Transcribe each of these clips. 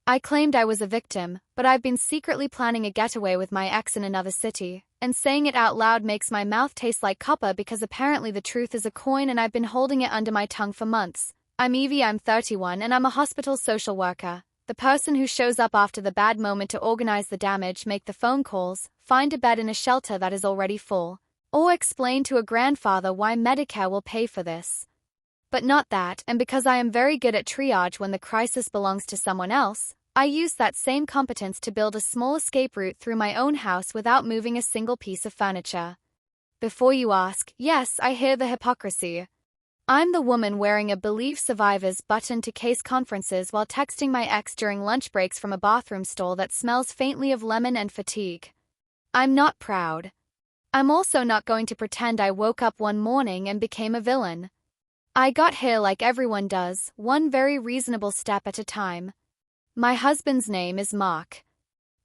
I claimed I was a victim, but I've been secretly planning a getaway with my ex in another city, and saying it out loud makes my mouth taste like copper because apparently the truth is a coin and I've been holding it under my tongue for months. I'm Evie, I'm 31, and I'm a hospital social worker. The person who shows up after the bad moment to organize the damage, make the phone calls, find a bed in a shelter that is already full, or explain to a grandfather why Medicare will pay for this. But not that, and because I am very good at triage when the crisis belongs to someone else, I use that same competence to build a small escape route through my own house without moving a single piece of furniture. Before you ask, yes, I hear the hypocrisy. I'm the woman wearing a Believe Survivors button to case conferences while texting my ex during lunch breaks from a bathroom stall that smells faintly of lemon and fatigue. I'm not proud. I'm also not going to pretend I woke up one morning and became a villain. I got here like everyone does, one very reasonable step at a time. My husband's name is Mark.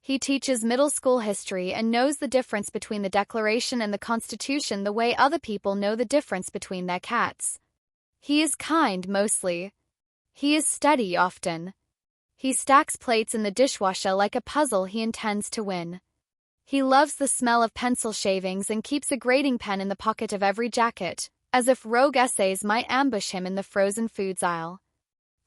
He teaches middle school history and knows the difference between the Declaration and the Constitution the way other people know the difference between their cats. He is kind mostly. He is steady often. He stacks plates in the dishwasher like a puzzle he intends to win. He loves the smell of pencil shavings and keeps a grading pen in the pocket of every jacket, as if rogue essays might ambush him in the frozen foods aisle.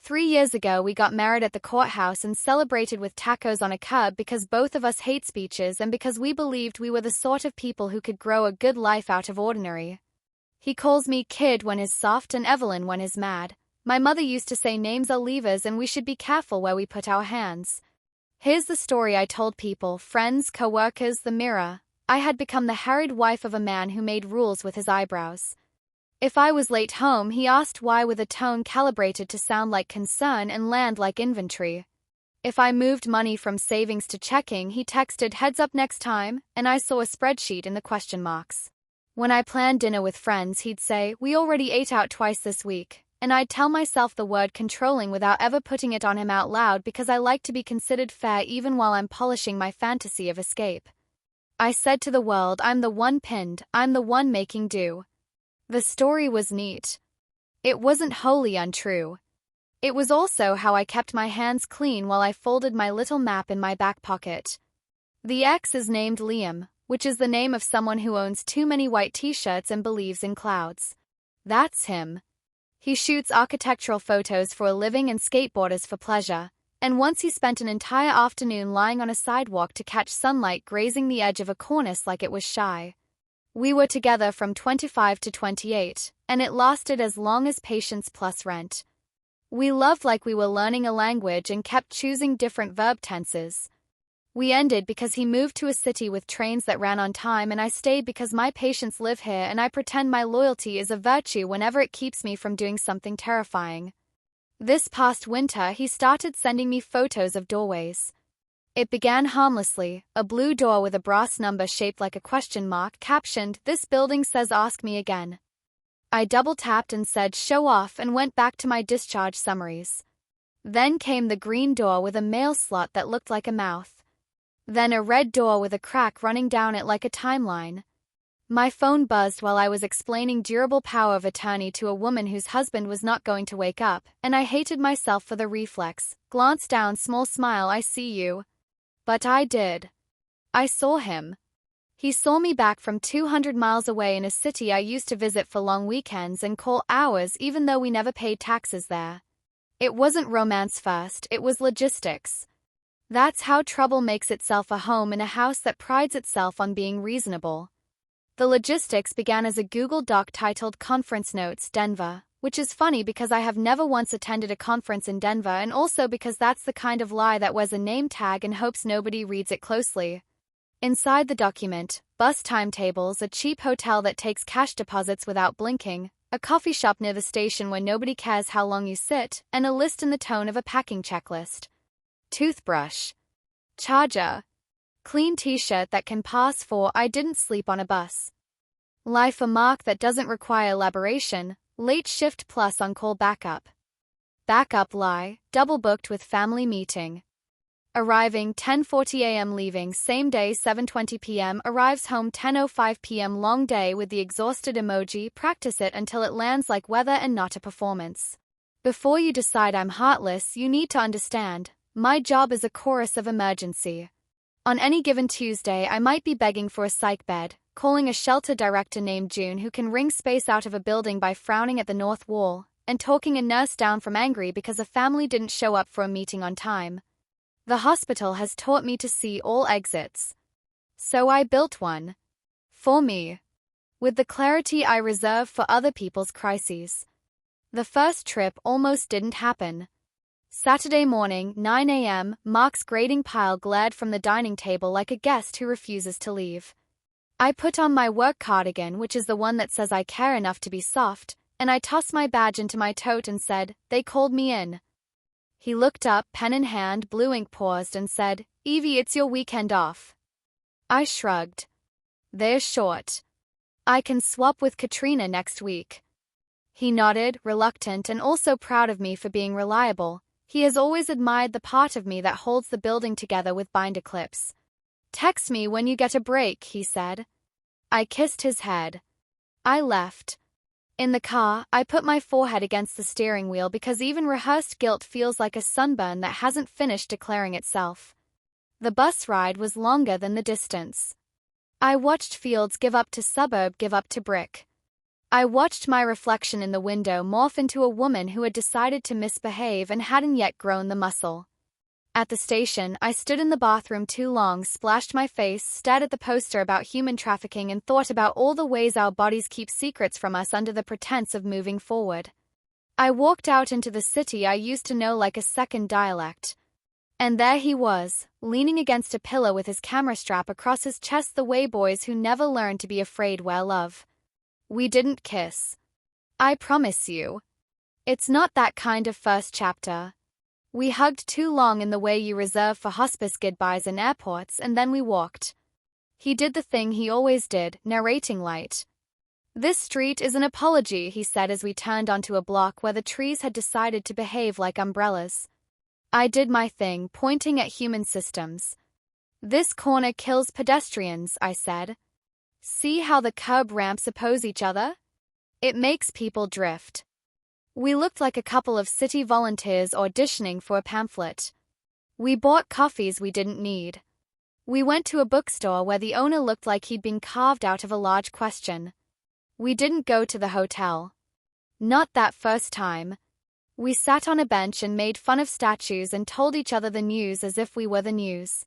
3 years ago we got married at the courthouse and celebrated with tacos on a curb because both of us hate speeches and because we believed we were the sort of people who could grow a good life out of ordinary. He calls me kid when he's soft and Evelyn when he's mad. My mother used to say names are levers and we should be careful where we put our hands. Here's the story I told people, friends, co-workers, the mirror. I had become the harried wife of a man who made rules with his eyebrows. If I was late home, he asked why with a tone calibrated to sound like concern and land like inventory. If I moved money from savings to checking, he texted heads up next time, and I saw a spreadsheet in the question marks. When I planned dinner with friends, he'd say, we already ate out twice this week, and I'd tell myself the word controlling without ever putting it on him out loud because I like to be considered fair even while I'm polishing my fantasy of escape. I said to the world, I'm the one pinned, I'm the one making do. The story was neat. It wasn't wholly untrue. It was also how I kept my hands clean while I folded my little map in my back pocket. The ex is named Liam, which is the name of someone who owns too many white t-shirts and believes in clouds. That's him. He shoots architectural photos for a living and skateboarders for pleasure, and once he spent an entire afternoon lying on a sidewalk to catch sunlight grazing the edge of a cornice like it was shy. We were together from 25 to 28, and it lasted as long as patience plus rent. We loved like we were learning a language and kept choosing different verb tenses. We ended because he moved to a city with trains that ran on time and I stayed because my patients live here and I pretend my loyalty is a virtue whenever it keeps me from doing something terrifying. This past winter, he started sending me photos of doorways. It began harmlessly, a blue door with a brass number shaped like a question mark captioned, "This building says ask me again." I double-tapped and said show off and went back to my discharge summaries. Then came the green door with a mail slot that looked like a mouth. Then a red door with a crack running down it like a timeline. My phone buzzed while I was explaining durable power of attorney to a woman whose husband was not going to wake up, and I hated myself for the reflex. Glance down, small smile, I see you. But I did. I saw him. He saw me back from 200 miles away in a city I used to visit for long weekends and call ours even though we never paid taxes there. It wasn't romance first, it was logistics. That's how trouble makes itself a home in a house that prides itself on being reasonable. The logistics began as a Google Doc titled Conference Notes, Denver, which is funny because I have never once attended a conference in Denver and also because that's the kind of lie that wears a name tag and hopes nobody reads it closely. Inside the document, bus timetables, a cheap hotel that takes cash deposits without blinking, a coffee shop near the station where nobody cares how long you sit, and a list in the tone of a packing checklist. Toothbrush. Charger. Clean t-shirt that can pass for I didn't sleep on a bus. Life a mark that doesn't require elaboration. Late shift plus on-call backup. Backup lie, double booked with family meeting. Arriving 10:40 a.m. leaving same day 7:20 p.m. arrives home 10:05 p.m. long day with the exhausted emoji, practice it until it lands like weather and not a performance. Before you decide I'm heartless, you need to understand, My job is a chorus of emergency. On any given Tuesday, I might be begging for a psych bed, calling a shelter director named June who can wring space out of a building by frowning at the north wall, and talking a nurse down from angry because a family didn't show up for a meeting on time. The hospital has taught me to see all exits. So I built one. For me. With the clarity I reserve for other people's crises. The first trip almost didn't happen. Saturday morning, 9 a.m., Mark's grating pile glared from the dining table like a guest who refuses to leave. I put on my work cardigan, which is the one that says I care enough to be soft, and I tossed my badge into my tote and said, "They called me in." He looked up, pen in hand, blue ink paused, and said, "Evie, it's your weekend off." I shrugged. "They're short. I can swap with Katrina next week." He nodded, reluctant and also proud of me for being reliable. He has always admired the part of me that holds the building together with binder clips. "Text me when you get a break," he said. I kissed his head. I left. In the car, I put my forehead against the steering wheel because even rehearsed guilt feels like a sunburn that hasn't finished declaring itself. The bus ride was longer than the distance. I watched fields give up to suburb give up to brick. I watched my reflection in the window morph into a woman who had decided to misbehave and hadn't yet grown the muscle. At the station, I stood in the bathroom too long, splashed my face, stared at the poster about human trafficking and thought about all the ways our bodies keep secrets from us under the pretense of moving forward. I walked out into the city I used to know like a second dialect. And there he was, leaning against a pillar with his camera strap across his chest the way boys who never learned to be afraid wear love. We didn't kiss. I promise you. It's not that kind of first chapter. We hugged too long in the way you reserve for hospice goodbyes in airports, and then we walked. He did the thing he always did, narrating light. "This street is an apology," he said as we turned onto a block where the trees had decided to behave like umbrellas. I did my thing, pointing at human systems. "This corner kills pedestrians," I said. "See how the curb ramps oppose each other? It makes people drift." We looked like a couple of city volunteers auditioning for a pamphlet. We bought coffees we didn't need. We went to a bookstore where the owner looked like he'd been carved out of a large question. We didn't go to the hotel. Not that first time. We sat on a bench and made fun of statues and told each other the news as if we were the news.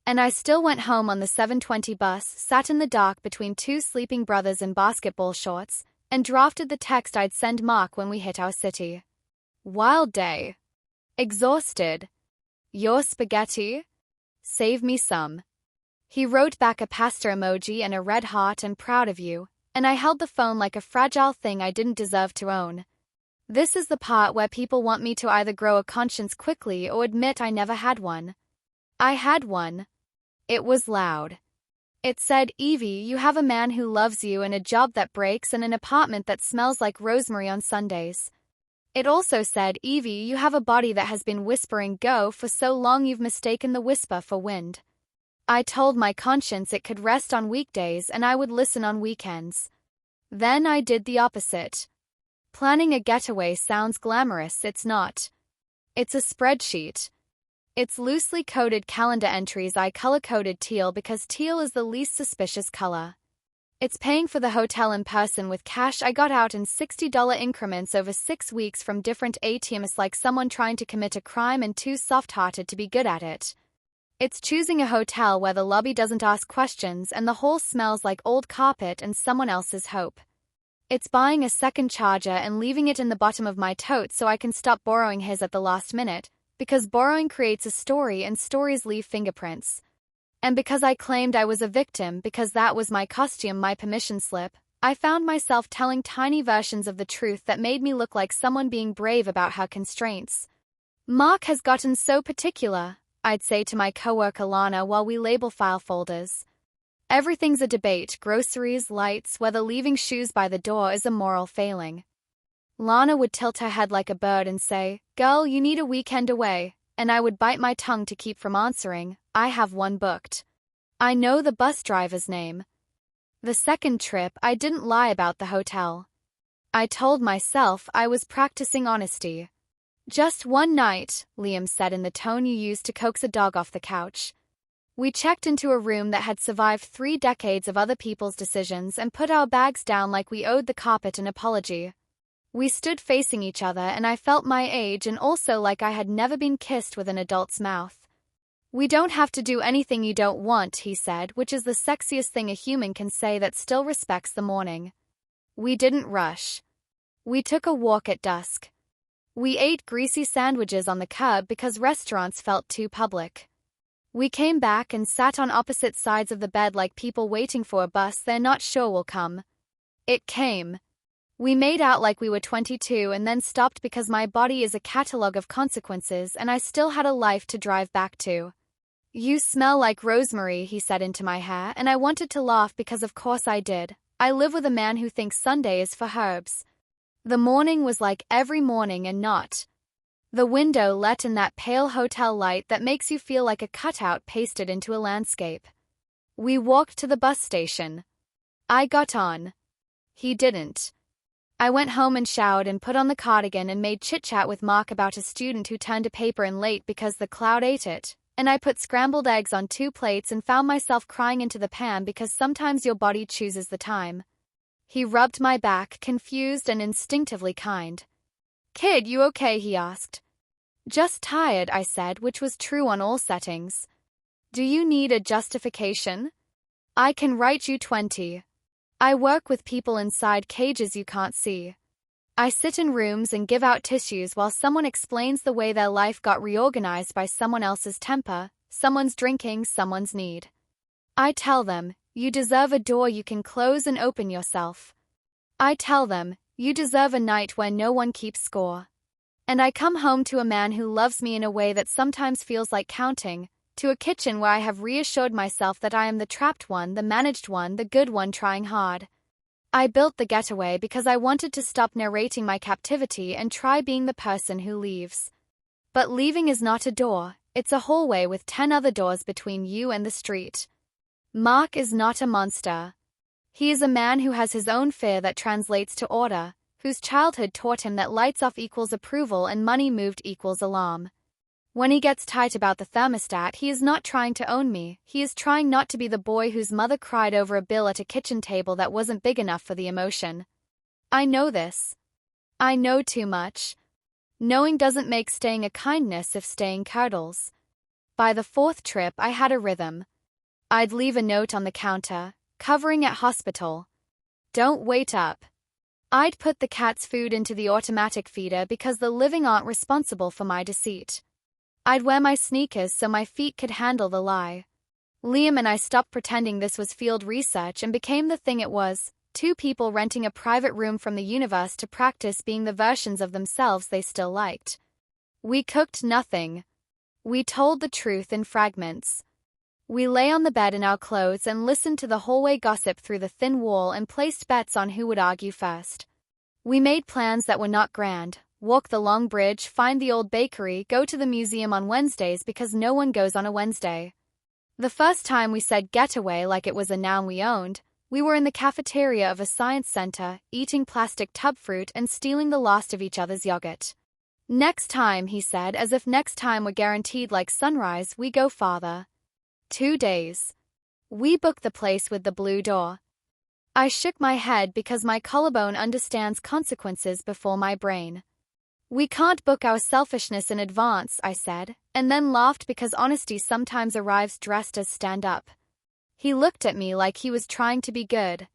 And I still went home on the 7:20 bus, sat in the dark between two sleeping brothers in basketball shorts, and drafted the text I'd send Mark when we hit our city. "Wild day. Exhausted. Your spaghetti? Save me some." He wrote back a pasta emoji and a red heart and "proud of you," and I held the phone like a fragile thing I didn't deserve to own. This is the part where people want me to either grow a conscience quickly or admit I never had one. I had one. It was loud. It said, "Evie, you have a man who loves you and a job that breaks and an apartment that smells like rosemary on Sundays." It also said, "Evie, you have a body that has been whispering go for so long you've mistaken the whisper for wind." I told my conscience it could rest on weekdays and I would listen on weekends. Then I did the opposite. Planning a getaway sounds glamorous, it's not. It's a spreadsheet. It's loosely coded calendar entries I color-coded teal because teal is the least suspicious color. It's paying for the hotel in person with cash I got out in $60 increments over 6 weeks from different ATMs like someone trying to commit a crime and too soft-hearted to be good at it. It's choosing a hotel where the lobby doesn't ask questions and the hall smells like old carpet and someone else's hope. It's buying a second charger and leaving it in the bottom of my tote so I can stop borrowing his at the last minute, because borrowing creates a story and stories leave fingerprints. And because I claimed I was a victim because that was my costume, my permission slip, I found myself telling tiny versions of the truth that made me look like someone being brave about her constraints. "Mark has gotten so particular," I'd say to my coworker Lana while we label file folders. "Everything's a debate, groceries, lights, whether leaving shoes by the door is a moral failing." Lana would tilt her head like a bird and say, "Girl, you need a weekend away," and I would bite my tongue to keep from answering, "I have one booked. I know the bus driver's name." The second trip, I didn't lie about the hotel. I told myself I was practicing honesty. Just one night, Liam said in the tone you use to coax a dog off the couch. We checked into a room that had survived 3 decades of other people's decisions and put our bags down like we owed the carpet an apology. We stood facing each other and I felt my age and also like I had never been kissed with an adult's mouth. We don't have to do anything you don't want, he said, which is the sexiest thing a human can say that still respects the morning. We didn't rush. We took a walk at dusk. We ate greasy sandwiches on the curb because restaurants felt too public. We came back and sat on opposite sides of the bed like people waiting for a bus they're not sure will come. It came. We made out like we were 22 and then stopped because my body is a catalogue of consequences and I still had a life to drive back to. You smell like rosemary, he said into my hair, and I wanted to laugh because of course I did. I live with a man who thinks Sunday is for herbs. The morning was like every morning and not. The window let in that pale hotel light that makes you feel like a cutout pasted into a landscape. We walked to the bus station. I got on. He didn't. I went home and showered and put on the cardigan and made chit-chat with Mark about a student who turned a paper in late because the cloud ate it, and I put scrambled eggs on 2 plates and found myself crying into the pan because sometimes your body chooses the time. He rubbed my back, confused and instinctively kind. "Kid, you okay?" he asked. "Just tired," I said, which was true on all settings. "Do you need a justification?" "I can write you 20. I work with people inside cages you can't see. I sit in rooms and give out tissues while someone explains the way their life got reorganized by someone else's temper, someone's drinking, someone's need. I tell them, you deserve a door you can close and open yourself. I tell them, you deserve a night where no one keeps score. And I come home to a man who loves me in a way that sometimes feels like counting, to a kitchen where I have reassured myself that I am the trapped one, the managed one, the good one trying hard. I built the getaway because I wanted to stop narrating my captivity and try being the person who leaves. But leaving is not a door, it's a hallway with 10 other doors between you and the street. Mark is not a monster. He is a man who has his own fear that translates to order, whose childhood taught him that lights off equals approval and money moved equals alarm. When he gets tight about the thermostat, he is not trying to own me, he is trying not to be the boy whose mother cried over a bill at a kitchen table that wasn't big enough for the emotion. I know this. I know too much. Knowing doesn't make staying a kindness if staying curdles. By the 4th trip, I had a rhythm. I'd leave a note on the counter, covering at hospital. Don't wait up. I'd put the cat's food into the automatic feeder because the living aren't responsible for my deceit. I'd wear my sneakers so my feet could handle the lie. Liam and I stopped pretending this was field research and became the thing it was, 2 people renting a private room from the universe to practice being the versions of themselves they still liked. We cooked nothing. We told the truth in fragments. We lay on the bed in our clothes and listened to the hallway gossip through the thin wall and placed bets on who would argue first. We made plans that were not grand. Walk the long bridge, find the old bakery, go to the museum on Wednesdays because no one goes on a Wednesday. The first time we said getaway like it was a noun we owned, we were in the cafeteria of a science center, eating plastic tub fruit and stealing the last of each other's yogurt. Next time, he said, as if next time were guaranteed like sunrise, we go farther. 2 days. We booked the place with the blue door. I shook my head because my collarbone understands consequences before my brain. We can't book our selfishness in advance, I said, and then laughed because honesty sometimes arrives dressed as stand-up. He looked at me like he was trying to be good.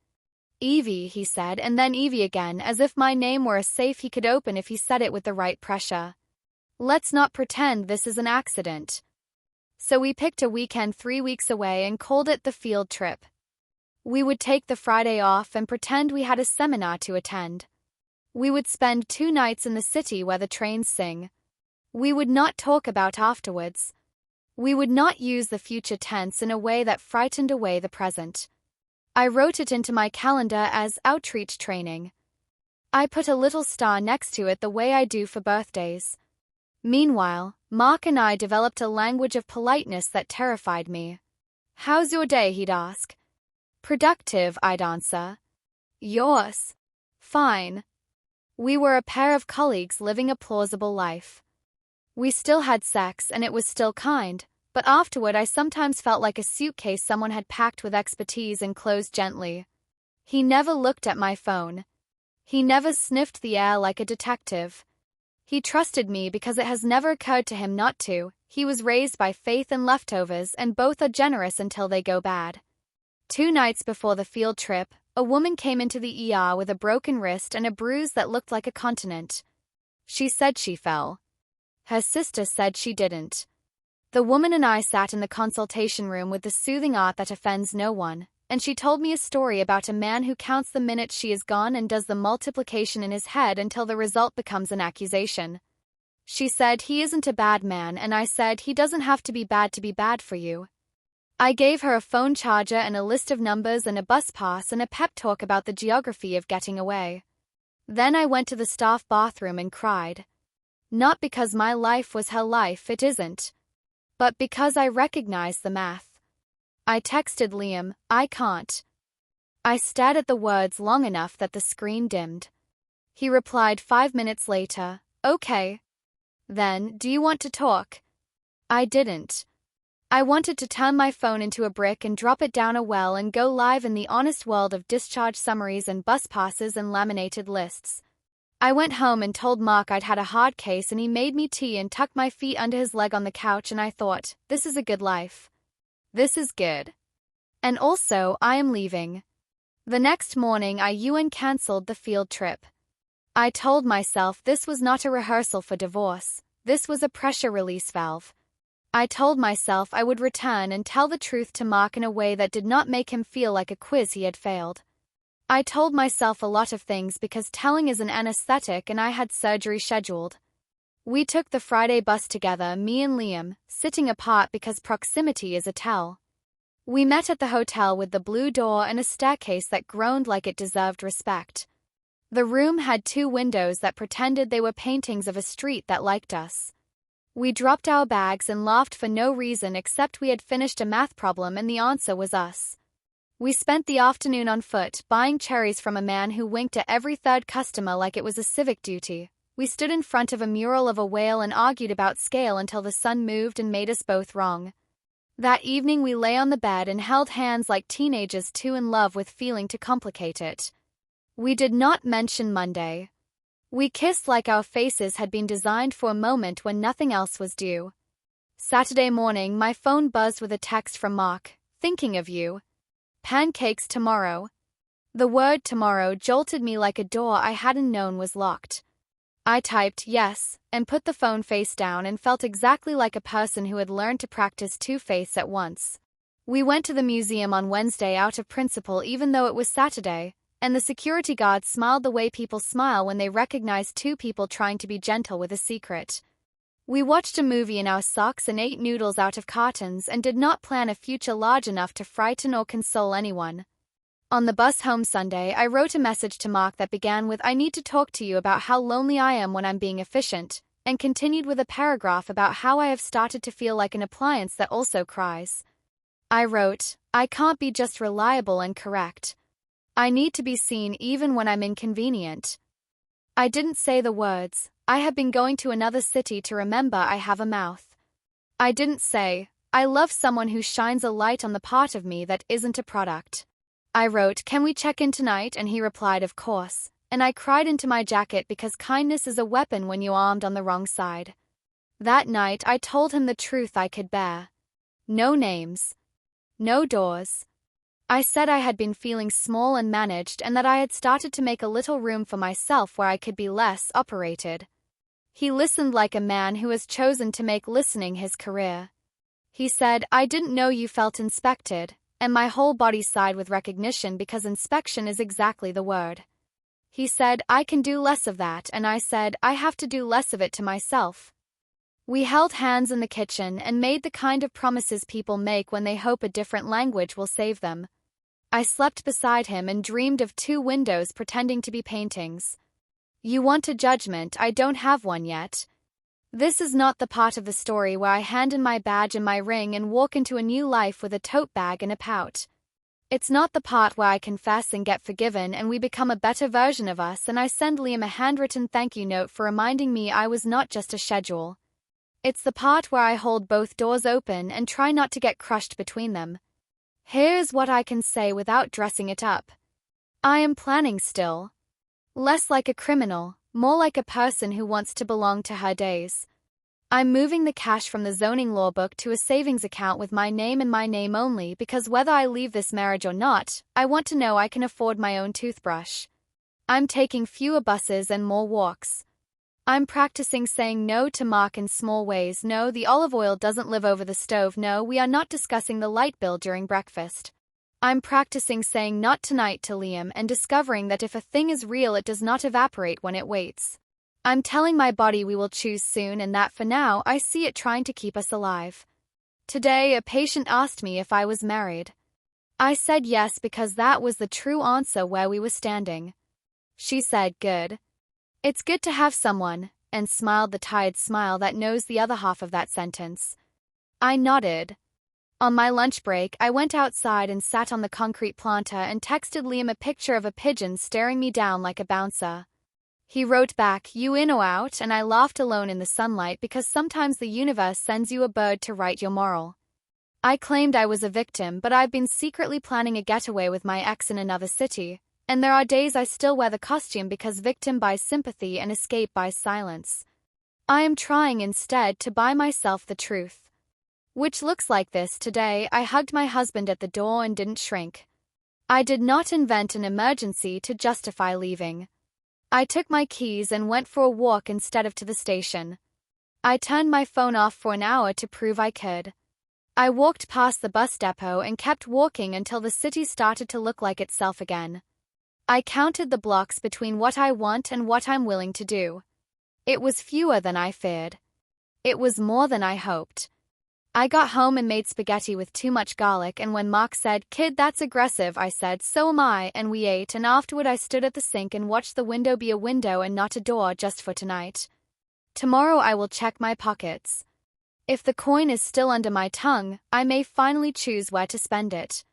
Evie, he said, and then Evie again, as if my name were a safe he could open if he said it with the right pressure. Let's not pretend this is an accident. So we picked a weekend 3 weeks away and called it the field trip. We would take the Friday off and pretend we had a seminar to attend. We would spend 2 nights in the city where the trains sing. We would not talk about afterwards. We would not use the future tense in a way that frightened away the present. I wrote it into my calendar as outreach training. I put a little star next to it the way I do for birthdays. Meanwhile, Mark and I developed a language of politeness that terrified me. "How's your day?" he'd ask. "Productive," I'd answer. "Yours?" "Fine." We were a pair of colleagues living a plausible life. We still had sex and it was still kind, but afterward I sometimes felt like a suitcase someone had packed with expertise and closed gently. He never looked at my phone. He never sniffed the air like a detective. He trusted me because it has never occurred to him not to. He was raised by faith and leftovers, and both are generous until they go bad. 2 nights before the field trip, a woman came into the ER with a broken wrist and a bruise that looked like a continent. She said she fell. Her sister said she didn't. The woman and I sat in the consultation room with the soothing art that offends no one, and she told me a story about a man who counts the minutes she is gone and does the multiplication in his head until the result becomes an accusation. She said he isn't a bad man, and I said he doesn't have to be bad for you. I gave her a phone charger and a list of numbers and a bus pass and a pep talk about the geography of getting away. Then I went to the staff bathroom and cried. Not because my life was her life, it isn't. But because I recognized the math. I texted Liam, I can't. I stared at the words long enough that the screen dimmed. He replied 5 minutes later, okay. Then, do you want to talk? I didn't. I wanted to turn my phone into a brick and drop it down a well and go live in the honest world of discharge summaries and bus passes and laminated lists. I went home and told Mark I'd had a hard case, and he made me tea and tucked my feet under his leg on the couch, and I thought, this is a good life. This is good. And also, I am leaving. The next morning I cancelled the field trip. I told myself this was not a rehearsal for divorce, this was a pressure release valve. I told myself I would return and tell the truth to Mark in a way that did not make him feel like a quiz he had failed. I told myself a lot of things because telling is an anesthetic and I had surgery scheduled. We took the Friday bus together, me and Liam, sitting apart because proximity is a tell. We met at the hotel with the blue door and a staircase that groaned like it deserved respect. The room had 2 windows that pretended they were paintings of a street that liked us. We dropped our bags and laughed for no reason except we had finished a math problem and the answer was us. We spent the afternoon on foot, buying cherries from a man who winked at every third customer like it was a civic duty. We stood in front of a mural of a whale and argued about scale until the sun moved and made us both wrong. That evening we lay on the bed and held hands like teenagers too in love with feeling to complicate it. We did not mention Monday. We kissed like our faces had been designed for a moment when nothing else was due. Saturday morning my phone buzzed with a text from Mark, thinking of you. Pancakes tomorrow. The word tomorrow jolted me like a door I hadn't known was locked. I typed yes, and put the phone face down and felt exactly like a person who had learned to practice 2 faiths at once. We went to the museum on Wednesday out of principle even though it was Saturday, and the security guard smiled the way people smile when they recognize 2 people trying to be gentle with a secret. We watched a movie in our socks and ate noodles out of cartons and did not plan a future large enough to frighten or console anyone. On the bus home Sunday, I wrote a message to Mark that began with I need to talk to you about how lonely I am when I'm being efficient, and continued with a paragraph about how I have started to feel like an appliance that also cries. I wrote, I can't be just reliable and correct. I need to be seen even when I'm inconvenient. I didn't say the words, I have been going to another city to remember I have a mouth. I didn't say, I love someone who shines a light on the part of me that isn't a product. I wrote, can we check in tonight? And he replied, of course, and I cried into my jacket because kindness is a weapon when you're armed on the wrong side. That night I told him the truth I could bear. No names. No doors. I said I had been feeling small and managed and that I had started to make a little room for myself where I could be less operated. He listened like a man who has chosen to make listening his career. He said, I didn't know you felt inspected, and my whole body sighed with recognition because inspection is exactly the word. He said, I can do less of that, and I said, I have to do less of it to myself. We held hands in the kitchen and made the kind of promises people make when they hope a different language will save them. I slept beside him and dreamed of 2 windows pretending to be paintings. You want a judgment, I don't have one yet. This is not the part of the story where I hand in my badge and my ring and walk into a new life with a tote bag and a pout. It's not the part where I confess and get forgiven and we become a better version of us and I send Liam a handwritten thank you note for reminding me I was not just a schedule. It's the part where I hold both doors open and try not to get crushed between them. Here's what I can say without dressing it up. I am planning still. Less like a criminal, more like a person who wants to belong to her days. I'm moving the cash from the zoning law book to a savings account with my name and my name only because whether I leave this marriage or not, I want to know I can afford my own toothbrush. I'm taking fewer buses and more walks. I'm practicing saying no to Mark in small ways. No, the olive oil doesn't live over the stove. No, we are not discussing the light bill during breakfast. I'm practicing saying not tonight to Liam and discovering that if a thing is real, it does not evaporate when it waits. I'm telling my body we will choose soon and that for now I see it trying to keep us alive. Today, a patient asked me if I was married. I said yes because that was the true answer where we were standing. She said, "Good. It's good to have someone," and smiled the tired smile that knows the other half of that sentence. I nodded. On my lunch break, I went outside and sat on the concrete planter and texted Liam a picture of a pigeon staring me down like a bouncer. He wrote back, "You in or out?" and I laughed alone in the sunlight because sometimes the universe sends you a bird to write your moral. I claimed I was a victim, but I've been secretly planning a getaway with my ex in another city. And there are days I still wear the costume because victim buys sympathy and escape buys silence. I am trying instead to buy myself the truth. Which looks like this. Today, I hugged my husband at the door and didn't shrink. I did not invent an emergency to justify leaving. I took my keys and went for a walk instead of to the station. I turned my phone off for an hour to prove I could. I walked past the bus depot and kept walking until the city started to look like itself again. I counted the blocks between what I want and what I'm willing to do. It was fewer than I feared. It was more than I hoped. I got home and made spaghetti with too much garlic, and when Mark said, "Kid, that's aggressive," I said, "So am I," and we ate, and afterward I stood at the sink and watched the window be a window and not a door just for tonight. Tomorrow I will check my pockets. If the coin is still under my tongue, I may finally choose where to spend it.